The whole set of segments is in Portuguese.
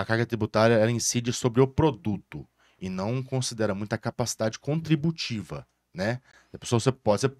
a carga tributária ela incide sobre o produto e não considera muito a capacidade contributiva, né? A pessoa,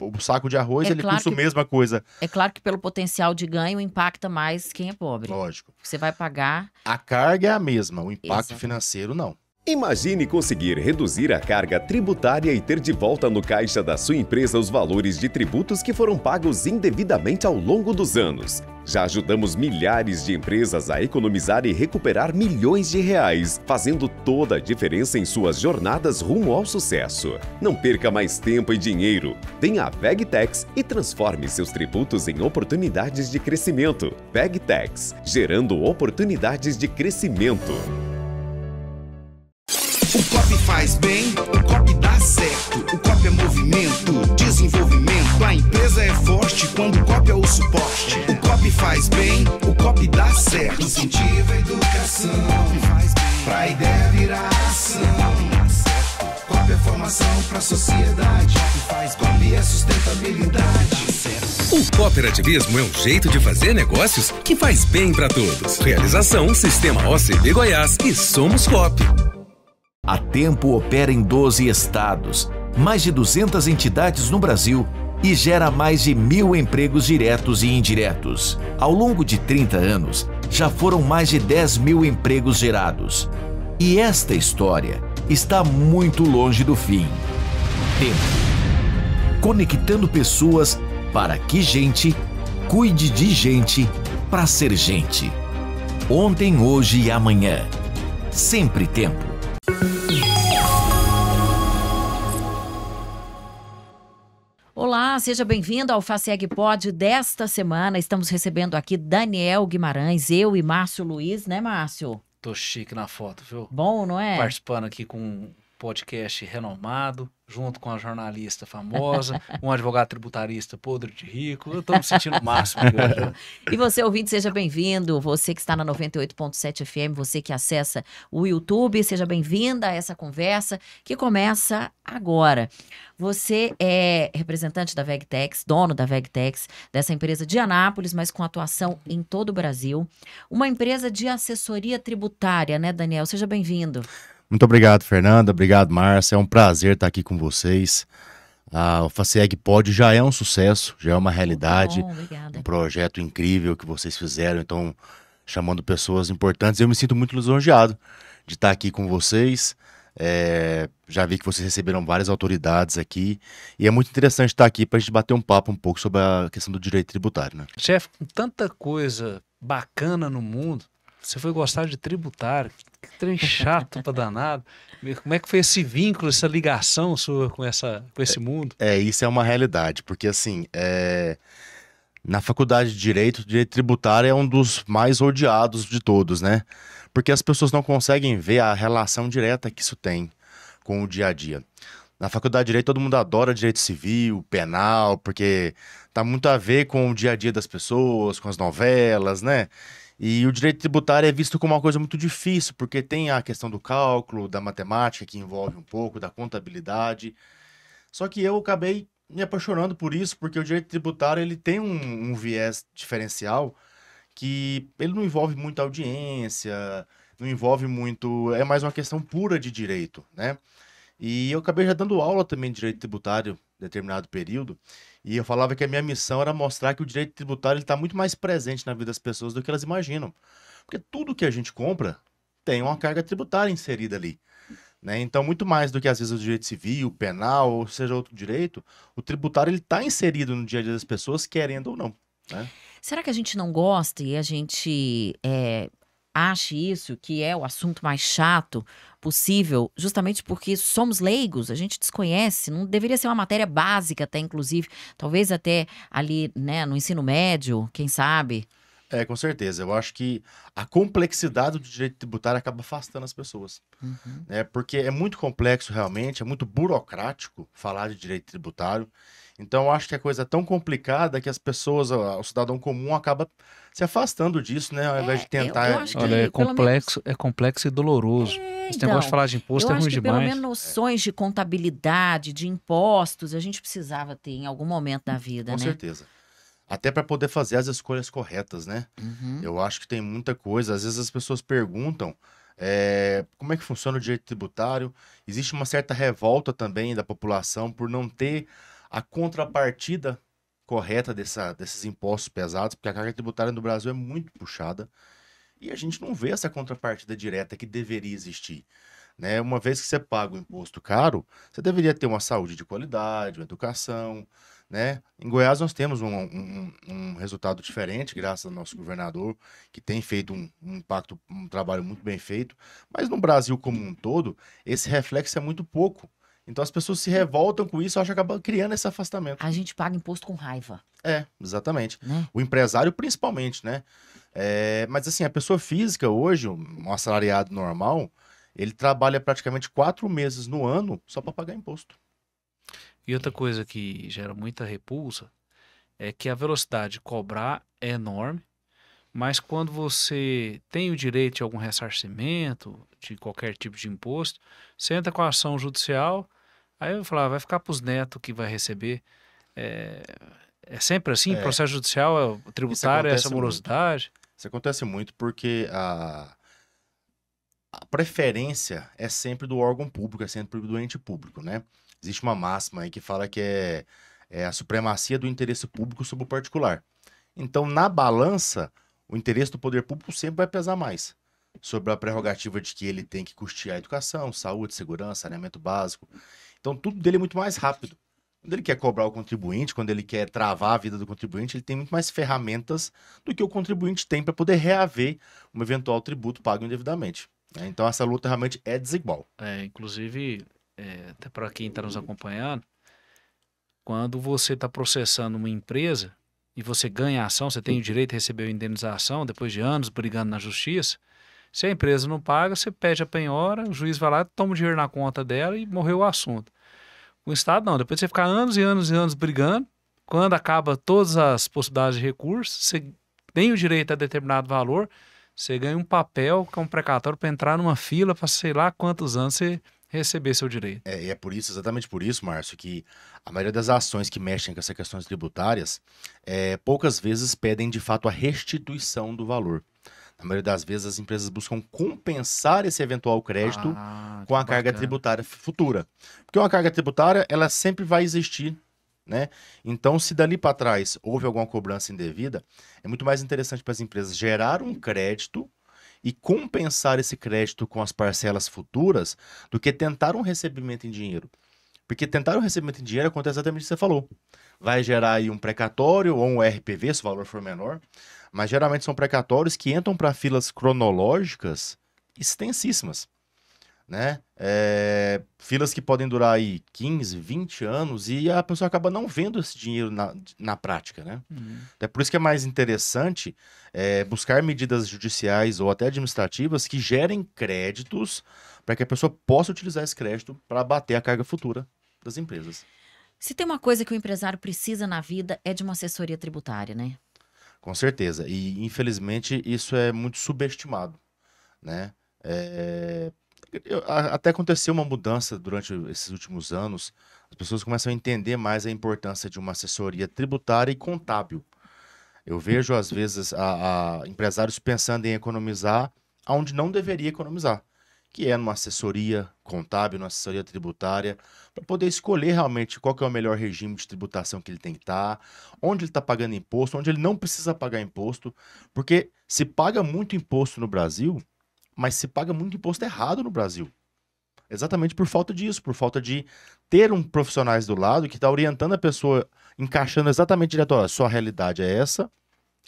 o saco de arroz, ele custa a mesma coisa. É claro que pelo potencial de ganho impacta mais quem é pobre. Lógico. Você vai pagar... A carga é a mesma, o impacto financeiro não. Imagine conseguir reduzir a carga tributária e ter de volta no caixa da sua empresa os valores de tributos que foram pagos indevidamente ao longo dos anos. Já ajudamos milhares de empresas a economizar e recuperar milhões de reais, fazendo toda a diferença em suas jornadas rumo ao sucesso. Não perca mais tempo e dinheiro. Venha à VegTax e transforme seus tributos em oportunidades de crescimento. VegTax, gerando oportunidades de crescimento. O COP faz bem, o COP dá certo. O COP é movimento, desenvolvimento. A empresa é forte quando o COP é o suporte. O COP faz bem, o COP dá certo. Incentiva a educação, pra ideia virar ação. COP é formação pra sociedade. COP é sustentabilidade. O cooperativismo é um jeito de fazer negócios que faz bem pra todos. Realização Sistema OCB Goiás e Somos COP. A Tempo opera em 12 estados, mais de 200 entidades no Brasil e gera mais de 1.000 empregos diretos e indiretos. Ao longo de 30 anos, já foram mais de 10.000 empregos gerados. E esta história está muito longe do fim. Tempo. Conectando pessoas para que gente cuide de gente para ser gente. Ontem, hoje e amanhã. Sempre Tempo. Olá, seja bem-vindo ao FACEG Pod desta semana. Estamos recebendo aqui Daniel Guimarães, eu e Márcio Luiz, né, Márcio? Tô chique na foto, viu? Bom, não é? Participando aqui com um podcast renomado, junto com uma jornalista famosa, um advogado tributarista podre de rico. Eu tô me sentindo o máximo hoje. E você, ouvinte, seja bem-vindo. Você que está na 98.7 FM, você que acessa o YouTube, seja bem-vinda a essa conversa que começa agora. Você é representante da VegTax, dono da VegTax, dessa empresa de Anápolis, mas com atuação em todo o Brasil. Uma empresa de assessoria tributária, né, Daniel? Seja bem-vindo. Muito obrigado, Fernanda. Obrigado, Márcia. É um prazer estar aqui com vocês. O FACEG Pod já é um sucesso, já é uma realidade. Bom, obrigada. Um projeto incrível que vocês fizeram, então, chamando pessoas importantes. Eu me sinto muito lisonjeado de estar aqui com vocês. Já vi que vocês receberam várias autoridades aqui. E é muito interessante estar aqui para a gente bater um papo um pouco sobre a questão do direito tributário, né? Chefe, com tanta coisa bacana no mundo, você foi gostar de tributário. Que trem chato pra danado. Como é que foi esse vínculo, essa ligação sua com esse mundo? Isso é uma realidade, porque assim, na faculdade de Direito, o direito tributário é um dos mais odiados de todos, né? Porque as pessoas não conseguem ver a relação direta que isso tem com o dia a dia. Na faculdade de Direito, todo mundo adora direito civil, penal, porque tá muito a ver com o dia a dia das pessoas, com as novelas, né? E o direito tributário é visto como uma coisa muito difícil, porque tem a questão do cálculo, da matemática, que envolve um pouco, da contabilidade. Só que eu acabei me apaixonando por isso, porque o direito tributário ele tem um viés diferencial que ele não envolve muita audiência, não envolve muito... É mais uma questão pura de direito, né? E eu acabei já dando aula também de direito tributário em determinado período, e eu falava que a minha missão era mostrar que o direito tributário está muito mais presente na vida das pessoas do que elas imaginam. Porque tudo que a gente compra tem uma carga tributária inserida ali, né? Então, muito mais do que às vezes o direito civil, penal, ou seja outro direito, o tributário está inserido no dia a dia das pessoas, querendo ou não, né? Será que a gente não gosta e a gente ache isso, que é o assunto mais chato possível, justamente porque somos leigos, a gente desconhece, não deveria ser uma matéria básica até, inclusive, talvez até ali, né, no ensino médio, quem sabe? Com certeza. Eu acho que a complexidade do direito tributário acaba afastando as pessoas. Né? Porque é muito complexo realmente, é muito burocrático falar de direito tributário. Então, eu acho que a coisa é tão complicada que as pessoas, o cidadão comum, acaba se afastando disso, né? Ao invés de tentar... eu acho que, Olha, é complexo e doloroso. Esse negócio de falar de imposto é ruim demais. Pelo menos noções de contabilidade, de impostos, a gente precisava ter em algum momento da vida, Com né? certeza. Até para poder fazer as escolhas corretas, né? Uhum. Eu acho que tem muita coisa. Às vezes as pessoas perguntam como é que funciona o direito tributário. Existe uma certa revolta também da população por não ter a contrapartida correta desses impostos pesados, porque a carga tributária no Brasil é muito puxada e a gente não vê essa contrapartida direta que deveria existir. Né? Uma vez que você paga o imposto caro, você deveria ter uma saúde de qualidade, uma educação, né? Em Goiás nós temos um resultado diferente, graças ao nosso governador, que tem feito um trabalho muito bem feito, mas no Brasil como um todo, esse reflexo é muito pouco. Então as pessoas se revoltam com isso, eu acho que acaba criando esse afastamento. A gente paga imposto com raiva, Exatamente. né? O empresário principalmente, né? Mas assim, a pessoa física hoje, um assalariado normal, ele trabalha praticamente 4 meses no ano só para pagar imposto. E outra coisa que gera muita repulsa é que a velocidade de cobrar é enorme, mas quando você tem o direito de algum ressarcimento, de qualquer tipo de imposto, você entra com a ação judicial, aí eu vou falar, vai ficar para os netos que vai receber. É sempre assim, processo judicial, tributário, essa morosidade. Isso acontece muito porque a preferência é sempre do órgão público, é sempre do ente público, né? Existe uma máxima aí que fala que é a supremacia do interesse público sobre o particular. Então, na balança, o interesse do poder público sempre vai pesar mais sobre a prerrogativa de que ele tem que custear a educação, saúde, segurança, saneamento básico. Então, tudo dele é muito mais rápido. Quando ele quer cobrar o contribuinte, quando ele quer travar a vida do contribuinte, ele tem muito mais ferramentas do que o contribuinte tem para poder reaver um eventual tributo pago indevidamente. Né? Então, essa luta realmente é desigual. Inclusive, até para quem está nos acompanhando, quando você está processando uma empresa e você ganha a ação, você tem o direito de receber a indenização depois de anos brigando na justiça. Se a empresa não paga, você pede a penhora, o juiz vai lá, toma o dinheiro na conta dela e morreu o assunto. O Estado não, depois de você ficar anos e anos e anos brigando, quando acaba todas as possibilidades de recurso, você tem o direito a determinado valor, você ganha um papel que é um precatório para entrar numa fila para sei lá quantos anos você receber seu direito. E é por isso, exatamente por isso, Márcio, que a maioria das ações que mexem com essas questões tributárias, poucas vezes pedem de fato a restituição do valor. Na maioria das vezes as empresas buscam compensar esse eventual crédito com a carga tributária futura. Porque uma carga tributária, ela sempre vai existir, né? Então, se dali para trás houve alguma cobrança indevida, é muito mais interessante para as empresas gerar um crédito e compensar esse crédito com as parcelas futuras do que tentar um recebimento em dinheiro. Porque tentar um recebimento em dinheiro acontece exatamente o que você falou. Vai gerar aí um precatório ou um RPV, se o valor for menor, mas geralmente são precatórios que entram para filas cronológicas extensíssimas, né? Filas que podem durar aí 15, 20 anos e a pessoa acaba não vendo esse dinheiro na prática, né? É por isso que é mais interessante buscar medidas judiciais ou até administrativas que gerem créditos para que a pessoa possa utilizar esse crédito para abater a carga futura das empresas. Se tem uma coisa que o empresário precisa na vida é de uma assessoria tributária, né? Com certeza. E, infelizmente, isso é muito subestimado, né? Até aconteceu uma mudança durante esses últimos anos. As pessoas começam a entender mais a importância de uma assessoria tributária e contábil. Eu vejo, às vezes, empresários pensando em economizar onde não deveria economizar, que é numa assessoria contábil, numa assessoria tributária, para poder escolher realmente qual que é o melhor regime de tributação que ele tem que estar, onde ele está pagando imposto, onde ele não precisa pagar imposto, porque se paga muito imposto no Brasil, mas se paga muito imposto errado no Brasil. Exatamente por falta disso, por falta de ter profissionais do lado que está orientando a pessoa, encaixando exatamente direto, a sua realidade é essa,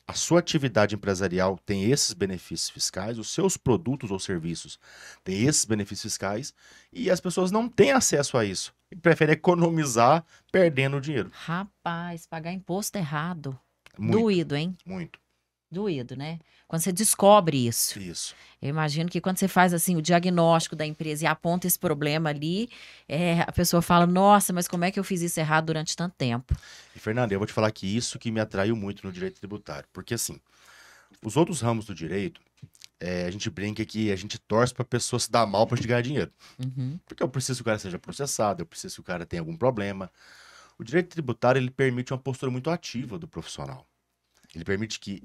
a sua atividade empresarial tem esses benefícios fiscais, os seus produtos ou serviços têm esses benefícios fiscais e as pessoas não têm acesso a isso e preferem economizar perdendo dinheiro. Rapaz, pagar imposto errado. Muito, Doído, hein? muito. Doído, né? Quando você descobre isso. Isso. Eu imagino que quando você faz assim o diagnóstico da empresa e aponta esse problema ali, a pessoa fala, nossa, mas como é que eu fiz isso errado durante tanto tempo? E, Fernanda, eu vou te falar que isso que me atraiu muito no direito tributário. Porque, assim, os outros ramos do direito, a gente brinca que a gente torce para a pessoa se dar mal para ganhar dinheiro. Uhum. Porque eu preciso que o cara seja processado, eu preciso que o cara tenha algum problema. O direito tributário, ele permite uma postura muito ativa do profissional. Ele permite que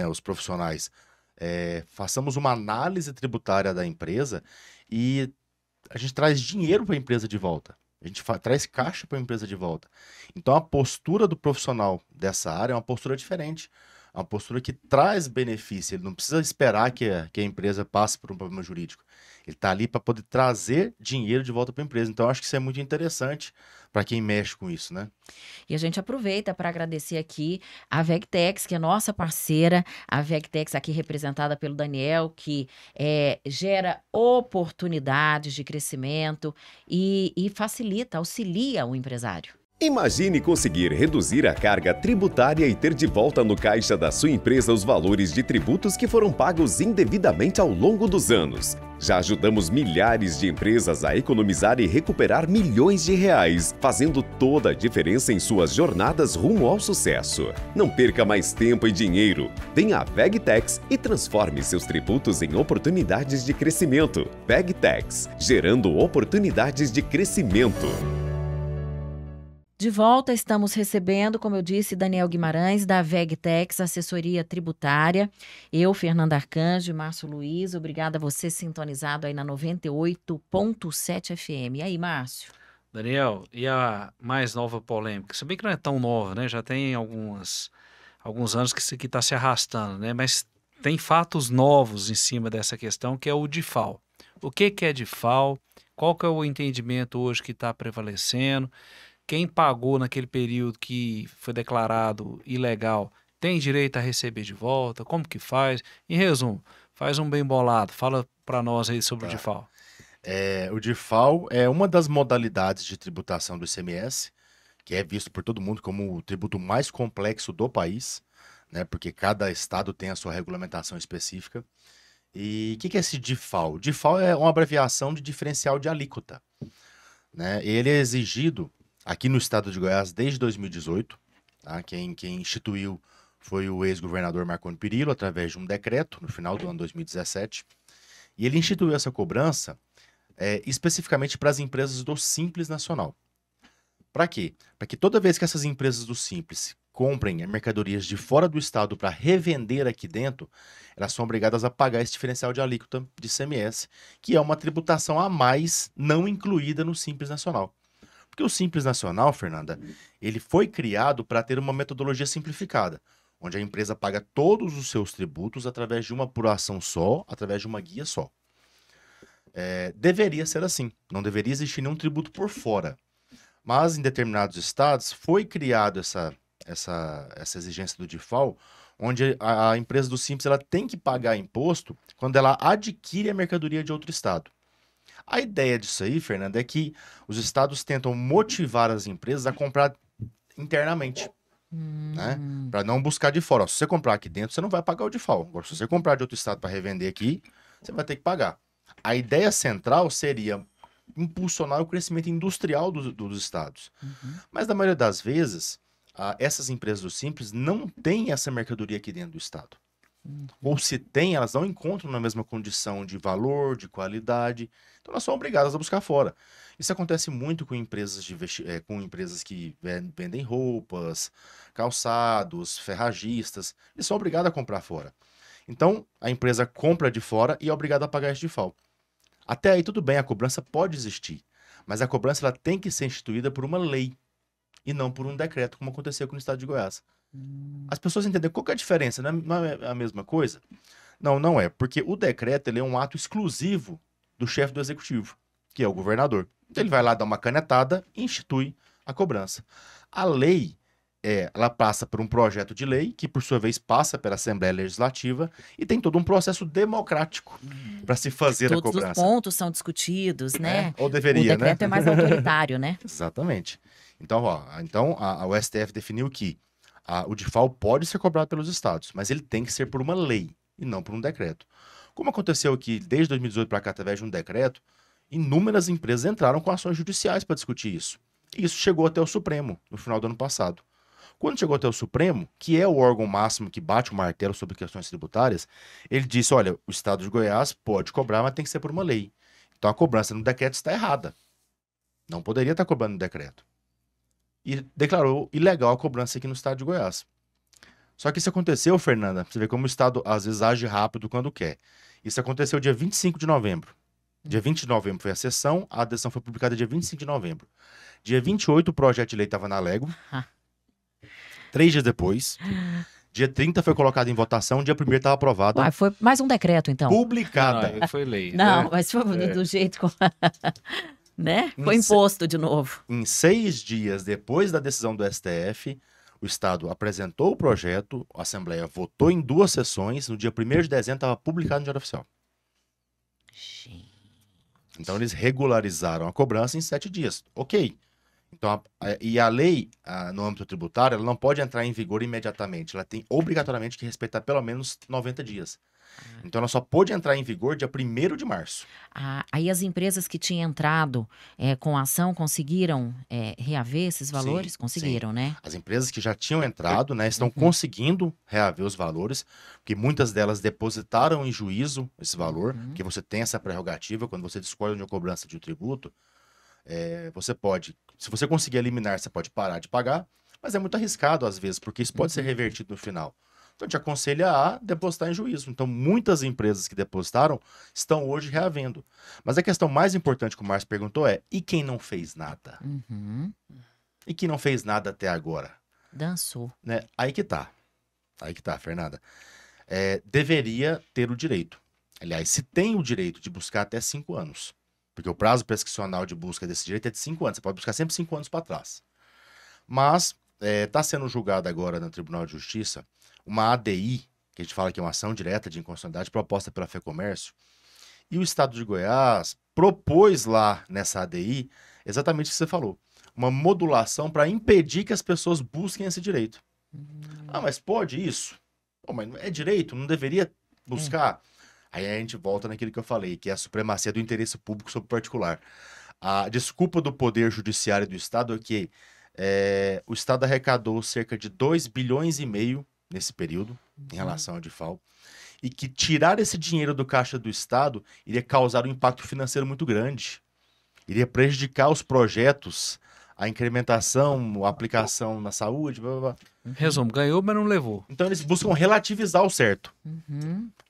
os profissionais, façamos uma análise tributária da empresa e a gente traz dinheiro para a empresa de volta. A gente traz caixa para a empresa de volta. Então, a postura do profissional dessa área é uma postura diferente. É uma postura que traz benefício. Ele não precisa esperar que a empresa passe por um problema jurídico. Ele está ali para poder trazer dinheiro de volta para a empresa. Então, eu acho que isso é muito interessante para quem mexe com isso, né? E a gente aproveita para agradecer aqui a Vegtex, que é nossa parceira, a Vegtex aqui representada pelo Daniel, que gera oportunidades de crescimento e facilita, auxilia o empresário. Imagine conseguir reduzir a carga tributária e ter de volta no caixa da sua empresa os valores de tributos que foram pagos indevidamente ao longo dos anos. Já ajudamos milhares de empresas a economizar e recuperar milhões de reais, fazendo toda a diferença em suas jornadas rumo ao sucesso. Não perca mais tempo e dinheiro. Venha à Vegtex e transforme seus tributos em oportunidades de crescimento. Vegtex, gerando oportunidades de crescimento. De volta, estamos recebendo, como eu disse, Daniel Guimarães, da Vegtex, assessoria tributária. Eu, Fernanda Arcanjo e Márcio Luiz. Obrigada a você sintonizado aí na 98.7 FM. E aí, Márcio? Daniel, e a mais nova polêmica? Se bem que não é tão nova, né? Já tem alguns anos que isso aqui está se arrastando, né? Mas tem fatos novos em cima dessa questão, que é o DIFAL. O que é DIFAL? Qual que é o entendimento hoje que está prevalecendo? Quem pagou naquele período que foi declarado ilegal tem direito a receber de volta? Como que faz? Em resumo, faz um bem bolado. Fala para nós aí sobre o DIFAL. O DIFAL é uma das modalidades de tributação do ICMS, que é visto por todo mundo como o tributo mais complexo do país, né? Porque cada estado tem a sua regulamentação específica. E o que é esse DIFAL? O DIFAL é uma abreviação de diferencial de alíquota, né? Ele é exigido aqui no estado de Goiás desde 2018, tá? Quem instituiu foi o ex-governador Marconi Perillo, através de um decreto, no final do ano 2017. E ele instituiu essa cobrança especificamente para as empresas do Simples Nacional. Para quê? Para que toda vez que essas empresas do Simples comprem mercadorias de fora do estado para revender aqui dentro, elas são obrigadas a pagar esse diferencial de alíquota de ICMS, que é uma tributação a mais não incluída no Simples Nacional. Porque o Simples Nacional, Fernanda, ele foi criado para ter uma metodologia simplificada, onde a empresa paga todos os seus tributos através de uma apuração só, através de uma guia só. Deveria ser assim, não deveria existir nenhum tributo por fora. Mas em determinados estados foi criado essa exigência do DIFAL, onde a empresa do Simples ela tem que pagar imposto quando ela adquire a mercadoria de outro estado. A ideia disso aí, Fernanda, é que os estados tentam motivar as empresas a comprar internamente, né? Para não buscar de fora. Ó, se você comprar aqui dentro, você não vai pagar o DIFAL. Agora, se você comprar de outro estado para revender aqui, você vai ter que pagar. A ideia central seria impulsionar o crescimento industrial dos estados. Mas, na maioria das vezes, essas empresas do Simples não têm essa mercadoria aqui dentro do estado. Ou se tem, elas não encontram na mesma condição de valor, de qualidade. Então elas são obrigadas a buscar fora. Isso acontece muito com empresas, com empresas que vendem roupas, calçados, ferragistas. Eles são obrigados a comprar fora. Então a empresa compra de fora e é obrigada a pagar esse DIFAL. Até aí tudo bem, a cobrança pode existir. Mas a cobrança ela tem que ser instituída por uma lei e não por um decreto, como aconteceu aqui no estado de Goiás. As pessoas entendem qual que é a diferença, não é a mesma coisa? Não, não é, porque o decreto ele é um ato exclusivo do chefe do executivo, que é o governador. Então, ele vai lá dar uma canetada e institui a cobrança. A lei, ela passa por um projeto de lei, que por sua vez passa pela Assembleia Legislativa e tem todo um processo democrático para se fazer a cobrança. Todos os pontos são discutidos, né? Ou deveria, o decreto é mais autoritário, né? Exatamente. Então, o STF definiu que o DIFAL pode ser cobrado pelos estados, mas ele tem que ser por uma lei e não por um decreto. Como aconteceu aqui desde 2018 para cá, através de um decreto, inúmeras empresas entraram com ações judiciais para discutir isso. E isso chegou até o Supremo no final do ano passado. Quando chegou até o Supremo, que é o órgão máximo que bate o martelo sobre questões tributárias, ele disse, olha, o estado de Goiás pode cobrar, mas tem que ser por uma lei. Então a cobrança no decreto está errada. Não poderia estar cobrando no decreto. E declarou ilegal a cobrança aqui no estado de Goiás. Só que isso aconteceu, Fernanda, pra você ver como o Estado às vezes age rápido quando quer. Isso aconteceu dia 25 de novembro. Dia 20 de novembro foi a sessão, a decisão foi publicada dia 25 de novembro. Dia 28 o projeto de lei estava na Lego. 3 dias depois. Dia 30 foi colocado em votação, dia 1º estava aprovada. Uai, foi mais um decreto, então. Publicada. Não, foi lei. Não, né? mas foi do jeito como... né? Foi Em imposto de novo. Em 6 dias depois da decisão do STF, o Estado apresentou o projeto, a Assembleia votou em 2 sessões, no dia 1º de dezembro estava publicado no Diário Oficial. Então eles regularizaram a cobrança em 7 dias. Ok. Então, e a lei, no âmbito tributário, ela não pode entrar em vigor imediatamente. Ela tem obrigatoriamente que respeitar pelo menos 90 dias. Então ela só pôde entrar em vigor dia 1º de março. Aí as empresas que tinham entrado com a ação conseguiram reaver esses valores? Sim, conseguiram, sim. né? As empresas que já tinham entrado, né, estão conseguindo reaver os valores, porque muitas delas depositaram em juízo esse valor, que você tem essa prerrogativa, quando você discorda de uma cobrança de um tributo, você pode, se você conseguir eliminar, você pode parar de pagar, mas é muito arriscado às vezes, porque isso pode ser revertido no final. Então, te aconselha a depositar em juízo. Então, muitas empresas que depositaram estão hoje reavendo. Mas a questão mais importante que o Márcio perguntou é, e quem não fez nada? E quem não fez nada até agora? Dançou. Né? Aí que tá, Fernanda. Deveria ter o direito. Aliás, se tem o direito de buscar até 5 anos, porque o prazo prescricional de busca desse direito é de 5 anos. Você pode buscar sempre 5 anos para trás. Mas está sendo julgado agora no Tribunal de Justiça uma ADI, que a gente fala que é uma ação direta de inconstitucionalidade proposta pela FEComércio, e o Estado de Goiás propôs lá nessa ADI exatamente o que você falou, uma modulação para impedir que as pessoas busquem esse direito. Ah, mas pode isso? Pô, mas é direito, não deveria buscar? Aí a gente volta naquilo que eu falei, que é a supremacia do interesse público sobre o particular. A desculpa do Poder Judiciário do Estado é que o Estado arrecadou cerca de 2,5 bilhões nesse período, em relação ao DIFAL, e que tirar esse dinheiro do caixa do Estado iria causar um impacto financeiro muito grande, iria prejudicar os projetos, a incrementação, a aplicação na saúde, blá, blá, blá. Resumo, ganhou, mas não levou. Então eles buscam relativizar o certo,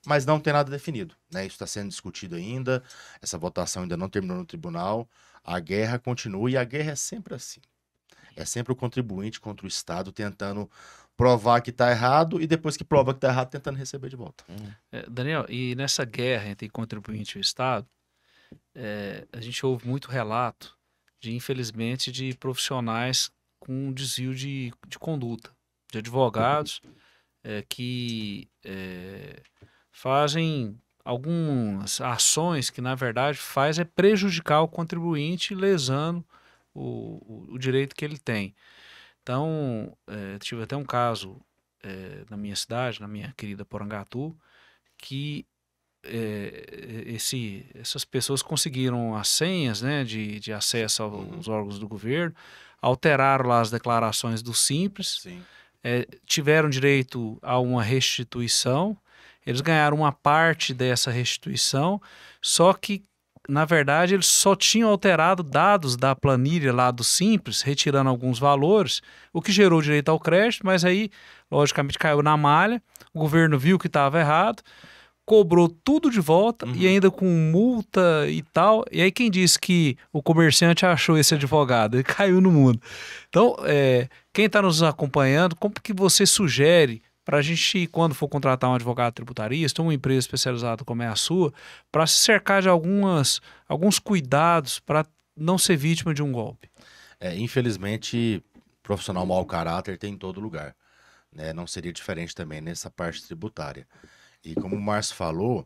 mas não tem nada definido, né? Isso está sendo discutido ainda, essa votação ainda não terminou no tribunal, a guerra continua e a guerra é sempre assim. É sempre o contribuinte contra o Estado tentando provar que está errado e depois que prova que está errado, tentando receber de volta. Daniel, e nessa guerra entre contribuinte e o Estado, a gente ouve muito relato infelizmente, de profissionais com desvio de conduta, de advogados que fazem algumas ações que, na verdade, faz prejudicar o contribuinte, lesando o direito que ele tem. Então, tive até um caso na minha cidade, na minha querida Porangatu, que essas pessoas conseguiram as senhas, né, de acesso aos órgãos do governo, alteraram lá as declarações do Simples, tiveram direito a uma restituição, eles ganharam uma parte dessa restituição, só que, na verdade, eles só tinham alterado dados da planilha lá do Simples, retirando alguns valores, o que gerou direito ao crédito, mas aí, logicamente, caiu na malha, o governo viu que estava errado, cobrou tudo de volta e ainda com multa e tal. E aí quem disse que o comerciante achou esse advogado? Ele caiu no mundo. Então, quem está nos acompanhando, como que você sugere para a gente, quando for contratar um advogado tributarista, uma empresa especializada como é a sua, para se cercar de alguns cuidados para não ser vítima de um golpe? Infelizmente, profissional mau caráter tem em todo lugar, né? Não seria diferente também nessa parte tributária. E como o Márcio falou,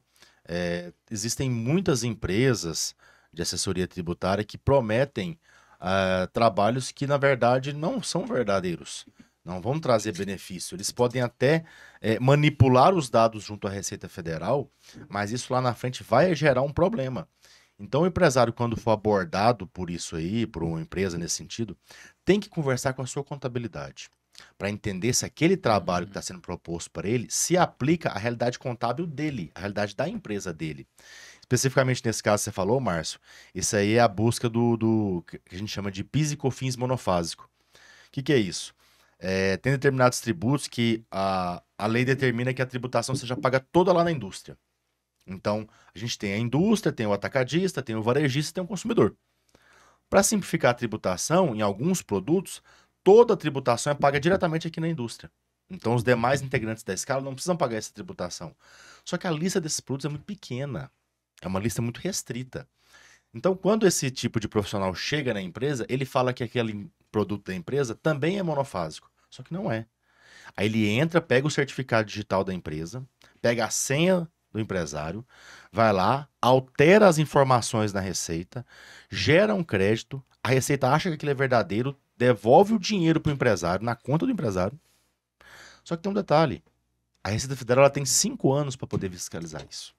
existem muitas empresas de assessoria tributária que prometem trabalhos que, na verdade, não são verdadeiros. Não vão trazer benefício. Eles podem até manipular os dados junto à Receita Federal, mas isso lá na frente vai gerar um problema. Então, o empresário, quando for abordado por isso aí, por uma empresa nesse sentido, tem que conversar com a sua contabilidade, para entender se aquele trabalho que está sendo proposto para ele se aplica à realidade contábil dele, à realidade da empresa dele. Especificamente nesse caso que você falou, Márcio, isso aí é a busca do que a gente chama de PIS e COFINS monofásico. O que é isso? Tem determinados tributos que a lei determina que a tributação seja paga toda lá na indústria. Então, a gente tem a indústria, tem o atacadista, tem o varejista, tem o consumidor. Para simplificar a tributação, em alguns produtos, toda a tributação é paga diretamente aqui na indústria. Então, os demais integrantes da escala não precisam pagar essa tributação. Só que a lista desses produtos é muito pequena. É uma lista muito restrita. Então, quando esse tipo de profissional chega na empresa, ele fala que aquele produto da empresa também é monofásico. Só que não é. Aí ele entra, pega o certificado digital da empresa, pega a senha do empresário, vai lá, altera as informações na receita, gera um crédito, a receita acha que aquilo é verdadeiro, devolve o dinheiro para o empresário, na conta do empresário. Só que tem um detalhe, a Receita Federal ela tem 5 anos para poder fiscalizar isso.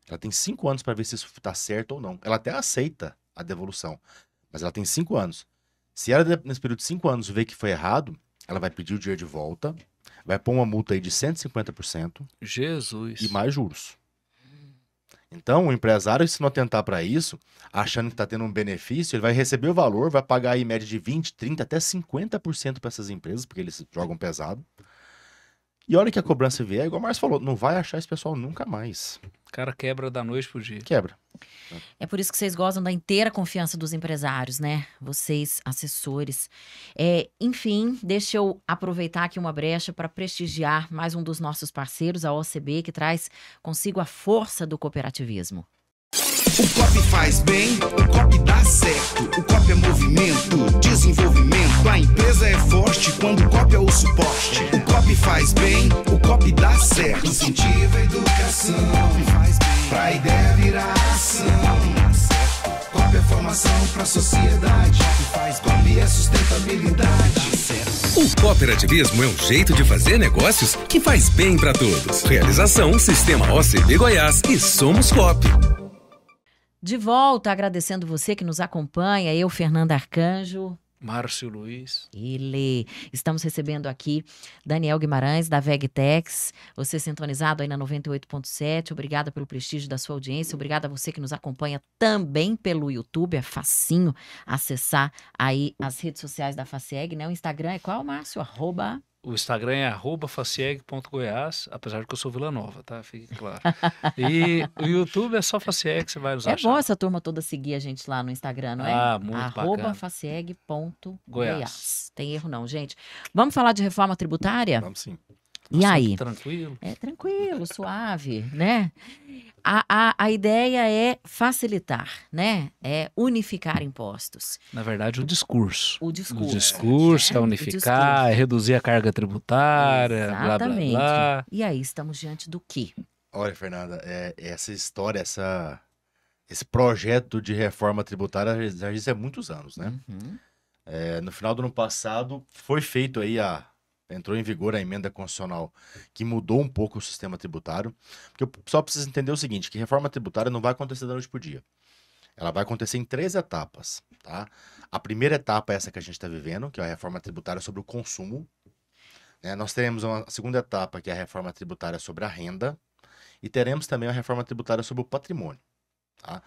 Ela tem 5 anos para ver se isso está certo ou não. Ela até aceita a devolução, mas ela tem 5 anos. Se ela, nesse período de 5 anos, ver que foi errado, ela vai pedir o dinheiro de volta, vai pôr uma multa aí de 150%. Jesus. E mais juros. Então, o empresário, se não atentar para isso, achando que está tendo um benefício, ele vai receber o valor, vai pagar aí em média de 20%, 30%, até 50% para essas empresas, porque eles jogam pesado. E olha que a cobrança vier, igual o Márcio falou, não vai achar esse pessoal nunca mais. O cara quebra da noite pro dia. Quebra. É por isso que vocês gozam da inteira confiança dos empresários, né? Vocês, assessores. Enfim, deixa eu aproveitar aqui uma brecha para prestigiar mais um dos nossos parceiros, a OCB, que traz consigo a força do cooperativismo. O COP faz bem, o COP dá certo. O COP é movimento, desenvolvimento. A empresa é forte quando o COP é o suporte. O COP faz bem, o COP dá certo. Incentiva a educação, faz bem, pra ideia virar ação. COP é formação pra sociedade. COP é sustentabilidade. O cooperativismo é um jeito de fazer negócios que faz bem para todos. Realização Sistema OCB Goiás e Somos Coop. De volta, agradecendo você que nos acompanha, eu, Fernanda Arcanjo. Márcio Luiz. Estamos recebendo aqui Daniel Guimarães, da VegTex. Você sintonizado aí na 98.7. Obrigada pelo prestígio da sua audiência. Obrigada a você que nos acompanha também pelo YouTube. É facinho acessar aí as redes sociais da Facieg, né? O Instagram é qual, Márcio? O Instagram é @facieg.goiás, apesar de que eu sou Vila Nova, tá? Fique claro. E o YouTube é só Facieg, você vai nos achar. É bom essa turma toda seguir a gente lá no Instagram, não é? Muito bacana. @facieg.goiás. Tem erro não, gente. Vamos falar de reforma tributária? Vamos sim. E aí? Tranquilo? É tranquilo, suave, né? A ideia é facilitar, né? É unificar impostos. Na verdade, o discurso. O discurso. O discurso é O unificar, discurso. é reduzir a carga tributária, Exatamente. blá, blá, blá. E aí, estamos diante do quê? Olha, Fernanda, essa história, esse projeto de reforma tributária já existe há muitos anos, né? Uhum. No final do ano passado, foi feito aí entrou em vigor a emenda constitucional que mudou um pouco o sistema tributário, porque o pessoal precisa entender o seguinte, que reforma tributária não vai acontecer da noite pro dia. Ela vai acontecer em 3 etapas, tá? A primeira etapa é essa que a gente está vivendo, que é a reforma tributária sobre o consumo. Né? Nós teremos uma segunda etapa, que é a reforma tributária sobre a renda, e teremos também a reforma tributária sobre o patrimônio, tá?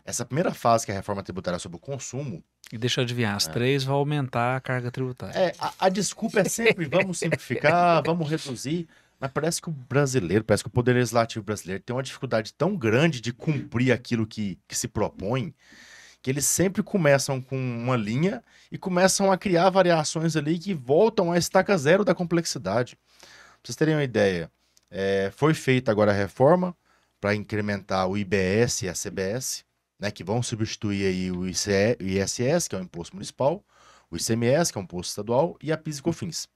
Essa primeira fase, que é a reforma tributária sobre o consumo. E deixa eu adivinhar, as 3 vão aumentar a carga tributária. A desculpa é sempre, vamos simplificar, vamos reduzir, mas parece que o Poder Legislativo brasileiro tem uma dificuldade tão grande de cumprir aquilo que se propõe, que eles sempre começam com uma linha e começam a criar variações ali que voltam à estaca zero da complexidade. Pra vocês terem uma ideia, foi feita agora a reforma para incrementar o IBS e a CBS, né, que vão substituir aí o ISS, que é o imposto municipal, o ICMS, que é o imposto estadual, e a PIS e COFINS.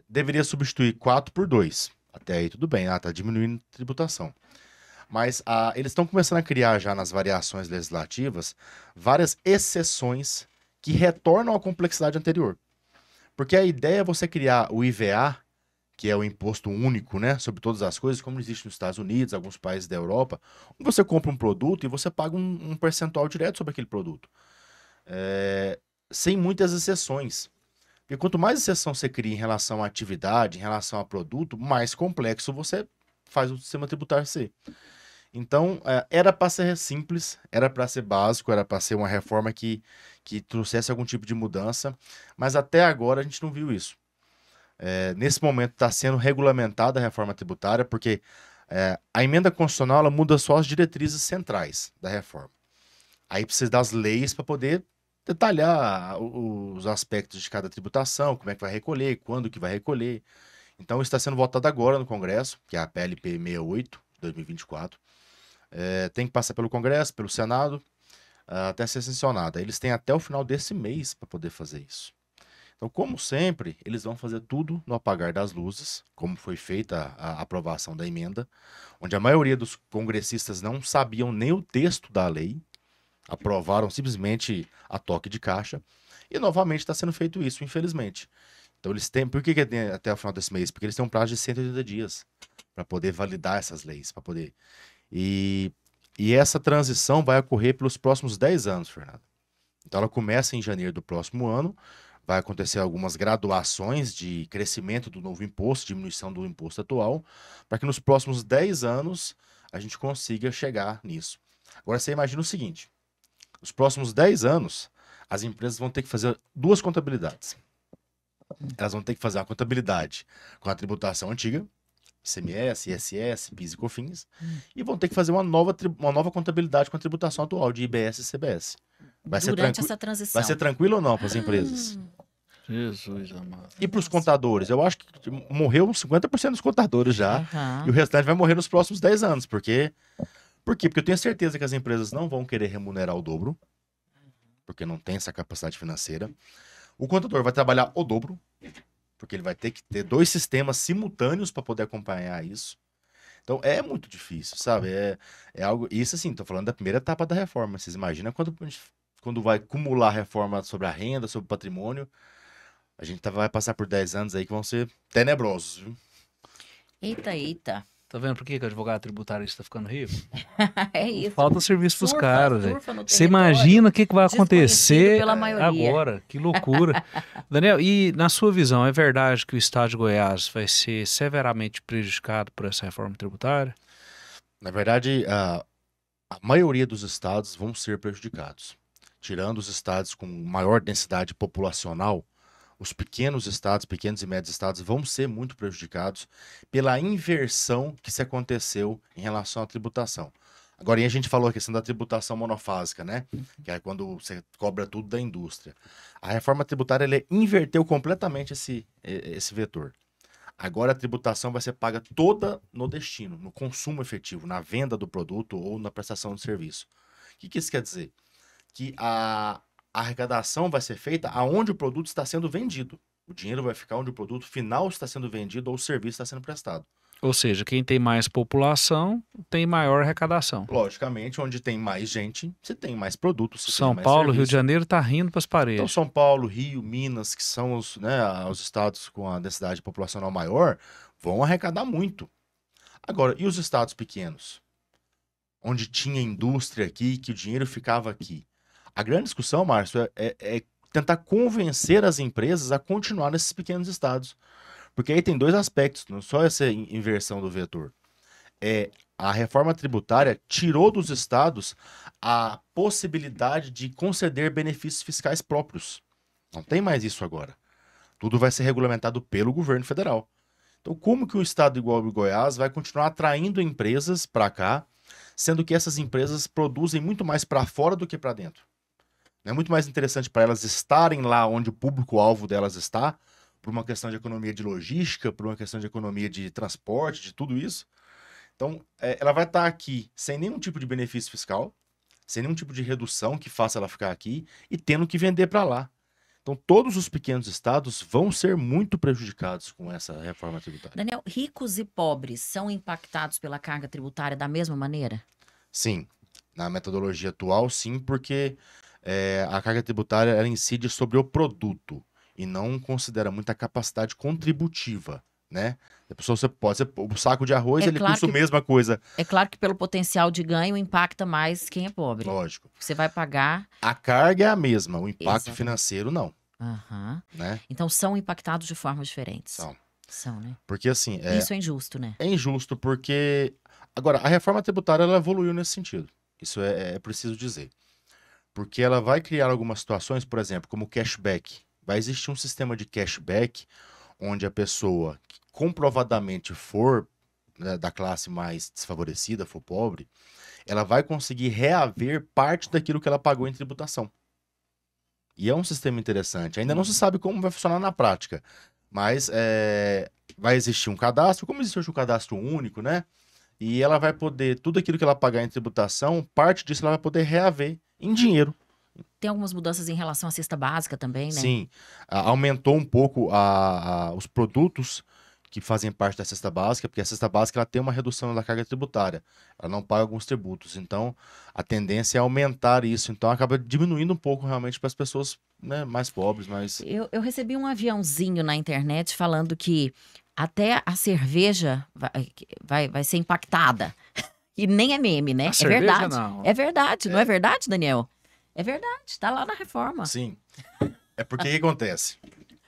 Deveria substituir 4 por 2. Até aí tudo bem, tá diminuindo a tributação. Mas eles estão começando a criar já nas variações legislativas várias exceções que retornam à complexidade anterior. Porque a ideia é você criar o IVA, que é o imposto único, né, sobre todas as coisas, como existe nos Estados Unidos, alguns países da Europa, onde você compra um produto e você paga um percentual direto sobre aquele produto. Sem muitas exceções. Porque quanto mais exceção você cria em relação à atividade, em relação a produto, mais complexo você faz o sistema tributário ser. Então, era para ser simples, era para ser básico, era para ser uma reforma que trouxesse algum tipo de mudança, mas até agora a gente não viu isso. Nesse momento está sendo regulamentada a reforma tributária, porque a emenda constitucional ela muda só as diretrizes centrais da reforma. Aí precisa das leis para poder detalhar os aspectos de cada tributação, como é que vai recolher, quando que vai recolher. Então, está sendo votado agora no Congresso, que é a PLP 68, de 2024. Tem que passar pelo Congresso, pelo Senado, até ser sancionada. Eles têm até o final desse mês para poder fazer isso. Então, como sempre, eles vão fazer tudo no apagar das luzes, como foi feita a aprovação da emenda, onde a maioria dos congressistas não sabiam nem o texto da lei, aprovaram simplesmente a toque de caixa, e novamente está sendo feito isso, infelizmente. Então, eles têm. Por que tem até o final desse mês? Porque eles têm um prazo de 180 dias para poder validar essas leis, para poder. E essa transição vai ocorrer pelos próximos 10 anos, Fernando. Então, ela começa em janeiro do próximo ano. Vai acontecer algumas graduações de crescimento do novo imposto, diminuição do imposto atual, para que nos próximos 10 anos a gente consiga chegar nisso. Agora, você imagina o seguinte: nos próximos 10 anos, as empresas vão ter que fazer duas contabilidades. Elas vão ter que fazer a contabilidade com a tributação antiga, ICMS, ISS, PIS e COFINS, e vão ter que fazer uma nova contabilidade com a tributação atual de IBS e CBS. Durante essa transição. Vai ser tranquilo ou não para as empresas? Jesus amado. E para os contadores? Eu acho que morreu uns 50% dos contadores já, e o restante vai morrer nos próximos 10 anos. Por quê? Porque eu tenho certeza que as empresas não vão querer remunerar o dobro, porque não tem essa capacidade financeira. O contador vai trabalhar o dobro, porque ele vai ter que ter 2 sistemas simultâneos para poder acompanhar isso. Então é muito difícil, sabe? É algo. Isso assim, tô falando da primeira etapa da reforma. Vocês imaginam quando vai acumular a reforma sobre a renda, sobre o patrimônio, a gente vai passar por 10 anos aí que vão ser tenebrosos, viu? Eita. Tá vendo por que o advogado tributário está ficando rico? É isso. Falta serviço pros caras, velho. Surfa no Você território, imagina o que vai desconhecido acontecer pela maioria. agora. Que loucura. Daniel, e na sua visão, é verdade que o estado de Goiás vai ser severamente prejudicado por essa reforma tributária? Na verdade, a maioria dos estados vão ser prejudicados. Tirando os estados com maior densidade populacional, os pequenos estados, pequenos e médios estados, vão ser muito prejudicados pela inversão que se aconteceu em relação à tributação. Agora, a gente falou a questão da tributação monofásica, né? Que é quando você cobra tudo da indústria. A reforma tributária ela inverteu completamente esse vetor. Agora a tributação vai ser paga toda no destino, no consumo efetivo, na venda do produto ou na prestação de serviço. O que isso quer dizer? Que a arrecadação vai ser feita aonde o produto está sendo vendido. O dinheiro vai ficar onde o produto final está sendo vendido ou o serviço está sendo prestado. Ou seja, quem tem mais população tem maior arrecadação. Logicamente, onde tem mais gente, você tem mais produtos. São Paulo, Rio de Janeiro tá rindo para as paredes. Então, São Paulo, Rio, Minas, que são os estados com a densidade populacional maior, vão arrecadar muito. Agora, e os estados pequenos? Onde tinha indústria aqui, que o dinheiro ficava aqui. A grande discussão, Márcio, é tentar convencer as empresas a continuar nesses pequenos estados. Porque aí tem 2 aspectos, não só essa inversão do vetor. A reforma tributária tirou dos estados a possibilidade de conceder benefícios fiscais próprios. Não tem mais isso agora. Tudo vai ser regulamentado pelo governo federal. Então, como que um estado igual o Goiás vai continuar atraindo empresas para cá, sendo que essas empresas produzem muito mais para fora do que para dentro? Não é muito mais interessante para elas estarem lá onde o público-alvo delas está, por uma questão de economia de logística, por uma questão de economia de transporte, de tudo isso. Então, ela vai estar aqui sem nenhum tipo de benefício fiscal, sem nenhum tipo de redução que faça ela ficar aqui e tendo que vender para lá. Então, todos os pequenos estados vão ser muito prejudicados com essa reforma tributária. Daniel, ricos e pobres são impactados pela carga tributária da mesma maneira? Sim. Na metodologia atual, sim, porque a carga tributária ela incide sobre o produto e não considera muito a capacidade contributiva, né? A pessoa, você pode ser o saco de arroz, ele custa a mesma coisa. É claro que pelo potencial de ganho impacta mais quem é pobre. Lógico. Você vai pagar... A carga é a mesma, o impacto financeiro não. Né? Então são impactados de formas diferentes. São, né? Porque assim... Isso é injusto, né? É injusto porque Agora, a reforma tributária ela evoluiu nesse sentido. Isso é preciso dizer. Porque ela vai criar algumas situações, por exemplo, como cashback. Vai existir um sistema de cashback onde a pessoa que comprovadamente for, né, da classe mais desfavorecida, for pobre, ela vai conseguir reaver parte daquilo que ela pagou em tributação. E é um sistema interessante. Ainda não se sabe como vai funcionar na prática, mas vai existir um cadastro, como existe hoje um cadastro único, né? E ela vai poder, tudo aquilo que ela pagar em tributação, parte disso ela vai poder reaver em dinheiro. Tem algumas mudanças em relação à cesta básica também, né? Sim, aumentou um pouco os produtos que fazem parte da cesta básica, porque a cesta básica ela tem uma redução da carga tributária, ela não paga alguns tributos, então a tendência é aumentar isso, então acaba diminuindo um pouco realmente para as pessoas, né, mais pobres, mais... Eu recebi um aviãozinho na internet falando que até a cerveja vai ser impactada. E nem é meme, né? A É cerveja, verdade. não. É verdade, não é verdade, Daniel? É verdade, tá lá na reforma. Sim, é porque o que acontece?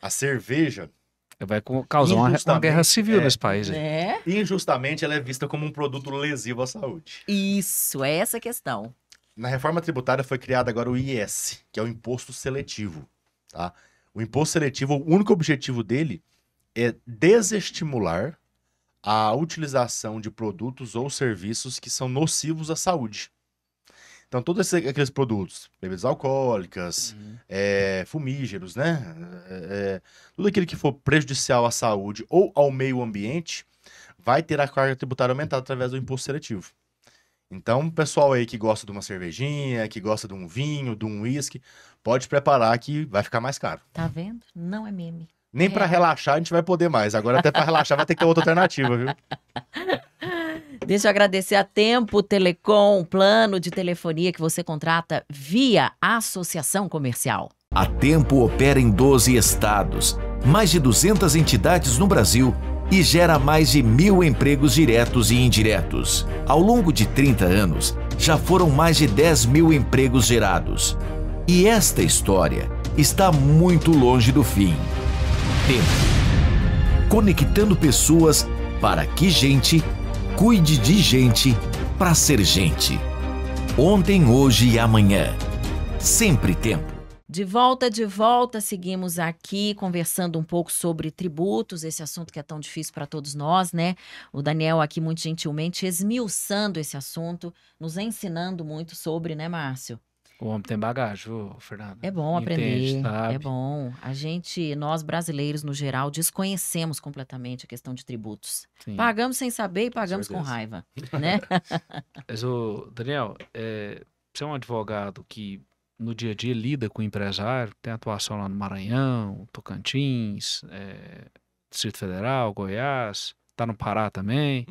A cerveja, Vai causar uma Injustamente, guerra civil nesse país aí. É? injustamente, ela é vista como um produto lesivo à saúde. Isso, é essa a questão. Na reforma tributária foi criado agora o IS, que é o imposto seletivo, tá? O imposto seletivo, o único objetivo dele é desestimular a utilização de produtos ou serviços que são nocivos à saúde. Então, todos aqueles produtos, bebidas alcoólicas, fumígeros, né? Tudo aquilo que for prejudicial à saúde ou ao meio ambiente vai ter a carga tributária aumentada através do imposto seletivo. Então, o pessoal aí que gosta de uma cervejinha, que gosta de um vinho, de um uísque, pode preparar que vai ficar mais caro. Tá vendo? Não é meme. Nem para relaxar a gente vai poder mais. Agora até para relaxar vai ter que ter outra alternativa, viu? Deixa eu agradecer a Tempo Telecom, plano de telefonia que você contrata via associação comercial. A Tempo opera em 12 estados, mais de 200 entidades no Brasil e gera mais de 1.000 empregos diretos e indiretos. Ao longo de 30 anos, já foram mais de 10.000 empregos gerados. E esta história está muito longe do fim. Tempo. Conectando pessoas para que gente cuide de gente para ser gente. Ontem, hoje e amanhã. Sempre Tempo. De volta, seguimos aqui conversando um pouco sobre tributos, esse assunto que é tão difícil para todos nós, né? O Daniel aqui muito gentilmente esmiuçando esse assunto, nos ensinando muito sobre, né, Márcio? O homem tem bagagem, viu, Fernando? É bom Entende, aprender, sabe? é bom. Nós brasileiros no geral, desconhecemos completamente a questão de tributos. Sim. Pagamos sem saber e pagamos com Certeza. raiva, né? Mas, Daniel, você é um advogado que no dia a dia lida com empresário, tem atuação lá no Maranhão, Tocantins, Distrito Federal, Goiás, tá no Pará também.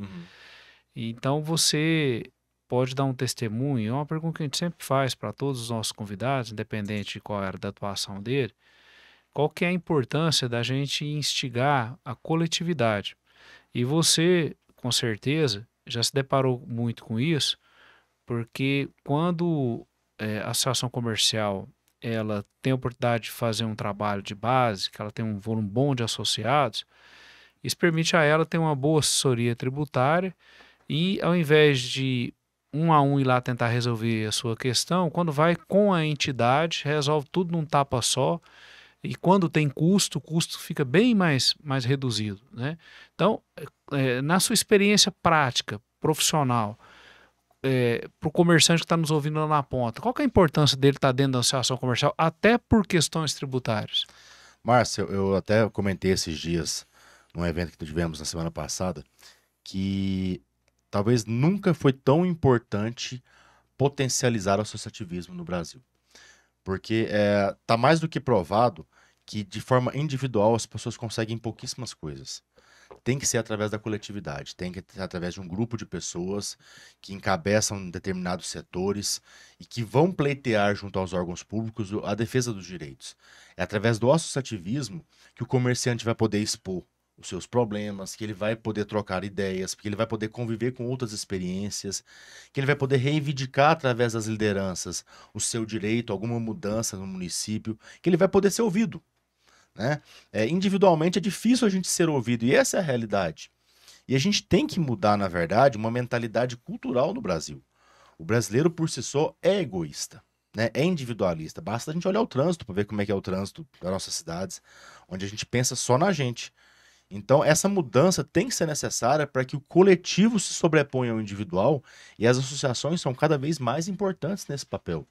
Então você pode dar um testemunho, é uma pergunta que a gente sempre faz para todos os nossos convidados, independente de qual era da atuação dele, qual que é a importância da gente instigar a coletividade. E você, com certeza, já se deparou muito com isso, porque quando a associação comercial ela tem a oportunidade de fazer um trabalho de base, que ela tem um volume bom de associados, isso permite a ela ter uma boa assessoria tributária e, ao invés de um a um ir lá tentar resolver a sua questão, quando vai com a entidade, resolve tudo num tapa só, e quando tem custo, o custo fica bem mais reduzido, né? Então, na sua experiência prática, profissional, para o comerciante que está nos ouvindo lá na ponta, qual que é a importância dele estar dentro da associação comercial, até por questões tributárias? Márcio, eu até comentei esses dias, num evento que tivemos na semana passada, que talvez nunca foi tão importante potencializar o associativismo no Brasil. Porque tá mais do que provado que de forma individual as pessoas conseguem pouquíssimas coisas. Tem que ser através da coletividade, tem que ser através de um grupo de pessoas que encabeçam determinados setores e que vão pleitear junto aos órgãos públicos a defesa dos direitos. É através do associativismo que o comerciante vai poder expor os seus problemas, que ele vai poder trocar ideias, que ele vai poder conviver com outras experiências, que ele vai poder reivindicar através das lideranças o seu direito, alguma mudança no município, que ele vai poder ser ouvido, né? Individualmente é difícil a gente ser ouvido, e essa é a realidade. E a gente tem que mudar, na verdade, uma mentalidade cultural no Brasil. O brasileiro, por si só, é egoísta, né? É individualista. Basta a gente olhar o trânsito para ver como é que é o trânsito das nossas cidades, onde a gente pensa só na gente. Então, essa mudança tem que ser necessária para que o coletivo se sobreponha ao individual, e as associações são cada vez mais importantes nesse papel,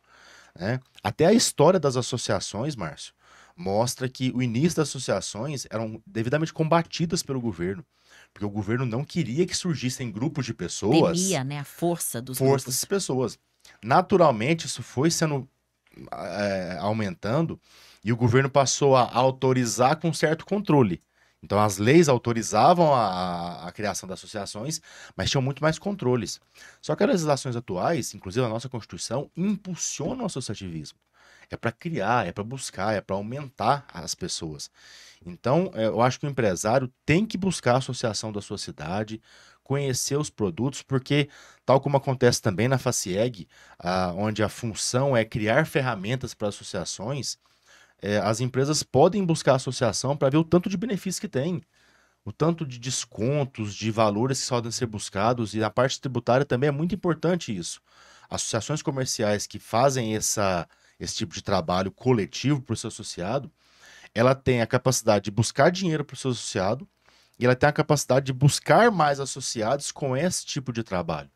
né? Até a história das associações, Márcio, mostra que o início das associações eram devidamente combatidas pelo governo, porque o governo não queria que surgissem grupos de pessoas... Temia, né, a força dos Força grupos. dessas pessoas. Naturalmente, isso foi sendo aumentando, e o governo passou a autorizar com certo controle. Então, as leis autorizavam a criação das associações, mas tinham muito mais controles. Só que as legislações atuais, inclusive a nossa Constituição, impulsionam o associativismo. É para criar, é para buscar, é para aumentar as pessoas. Então, eu acho que o empresário tem que buscar a associação da sua cidade, conhecer os produtos, porque, tal como acontece também na FACIEG, onde a função é criar ferramentas para associações, as empresas podem buscar a associação para ver o tanto de benefício que tem, o tanto de descontos, de valores que podem ser buscados, e a parte tributária também é muito importante isso. Associações comerciais que fazem esse tipo de trabalho coletivo para o seu associado, ela tem a capacidade de buscar dinheiro para o seu associado, e ela tem a capacidade de buscar mais associados com esse tipo de trabalho.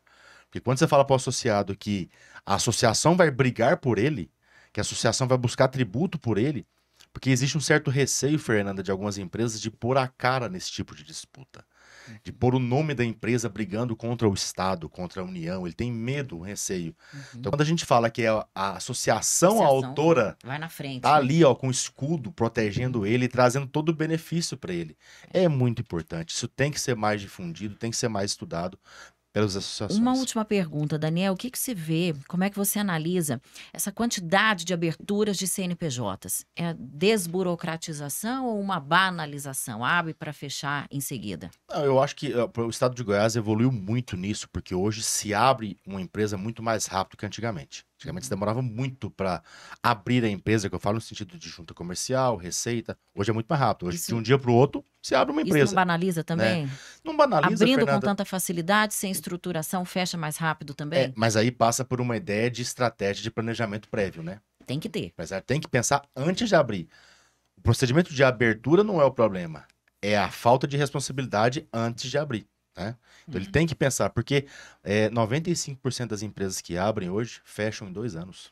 Porque quando você fala para o associado que a associação vai brigar por ele, que a associação vai buscar tributo por ele, porque existe um certo receio, Fernanda, de algumas empresas de pôr a cara nesse tipo de disputa. De pôr o nome da empresa brigando contra o Estado, contra a União. Ele tem medo, receio. Então, quando a gente fala que a associação, a autora, vai na frente, tá ali, ó, com o escudo, protegendo ele, trazendo todo o benefício para ele. É muito importante. Isso tem que ser mais difundido, tem que ser mais estudado pelas associações. Uma última pergunta, Daniel. O que você vê, como é que você analisa essa quantidade de aberturas de CNPJs? É desburocratização ou uma banalização? Abre para fechar em seguida? Não, eu acho que o estado de Goiás evoluiu muito nisso, porque hoje se abre uma empresa muito mais rápido que antigamente. Antigamente se demorava muito para abrir a empresa, que eu falo no sentido de junta comercial, receita. Hoje é muito mais rápido. Hoje, de um dia para o outro, se abre uma empresa. Isso não banaliza também? Não banaliza, Abrindo Fernanda, com tanta facilidade, sem estruturação, fecha mais rápido também? mas aí passa por uma ideia de estratégia de planejamento prévio, né? Tem que ter. O empresário tem que pensar antes de abrir. O procedimento de abertura não é o problema. É a falta de responsabilidade antes de abrir, né? Então ele tem que pensar, porque 95% das empresas que abrem hoje fecham em 2 anos.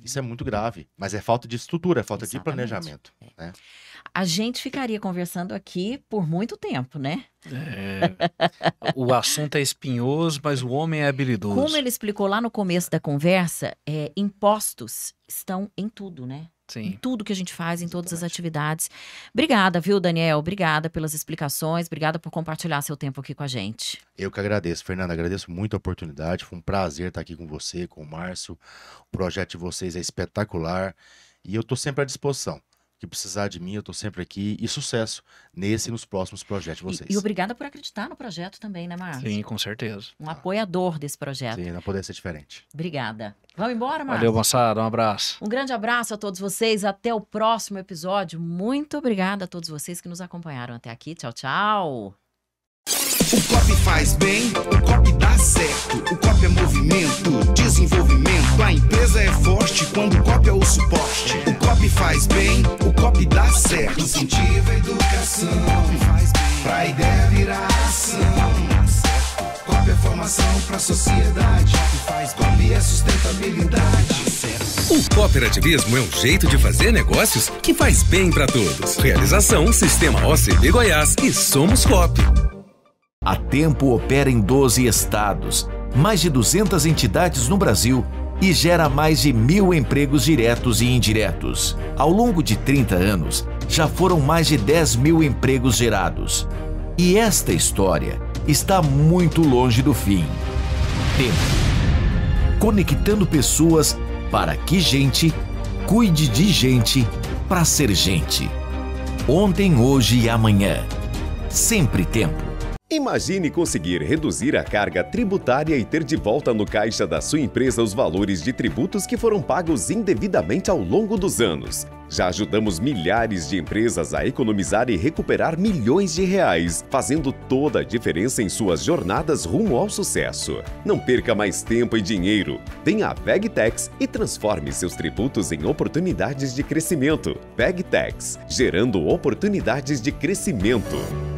Isso é muito grave, mas é falta de estrutura, é falta de planejamento, né? A gente ficaria conversando aqui por muito tempo, né? O assunto é espinhoso, mas o homem é habilidoso. Como ele explicou lá no começo da conversa, impostos estão em tudo, né? Sim. Em tudo que a gente faz, em todas as atividades. Obrigada, viu, Daniel? Obrigada pelas explicações, obrigada por compartilhar seu tempo aqui com a gente. Eu que agradeço, Fernanda, agradeço muito a oportunidade, foi um prazer estar aqui com você, com o Márcio, o projeto de vocês é espetacular e eu estou sempre à disposição. Que precisar de mim, eu estou sempre aqui, e sucesso nesse e nos próximos projetos de vocês. E obrigada por acreditar no projeto também, né, Márcio? Sim, com certeza. Um apoiador desse projeto. Sim, não poderia ser diferente. Obrigada. Vamos embora, Márcio? Valeu, moçada, um abraço. Um grande abraço a todos vocês, até o próximo episódio. Muito obrigada a todos vocês que nos acompanharam até aqui. Tchau, tchau. O COP faz bem, o COP dá certo. O COP é movimento, desenvolvimento. A empresa é forte quando o COP é o suporte. O COP faz bem, o COP dá certo. Incentiva a educação, pra ideia virar ação. COP é formação pra sociedade. COP é sustentabilidade. O cooperativismo é um jeito de fazer negócios que faz bem para todos. Realização Sistema OCB Goiás e Somos Coop. A Tempo opera em 12 estados, mais de 200 entidades no Brasil e gera mais de 1.000 empregos diretos e indiretos. Ao longo de 30 anos, já foram mais de 10.000 empregos gerados. E esta história está muito longe do fim. Tempo. Conectando pessoas para que gente cuide de gente para ser gente. Ontem, hoje e amanhã. Sempre Tempo. Imagine conseguir reduzir a carga tributária e ter de volta no caixa da sua empresa os valores de tributos que foram pagos indevidamente ao longo dos anos. Já ajudamos milhares de empresas a economizar e recuperar milhões de reais, fazendo toda a diferença em suas jornadas rumo ao sucesso. Não perca mais tempo e dinheiro. Venha à VegTax e transforme seus tributos em oportunidades de crescimento. VegTax, gerando oportunidades de crescimento.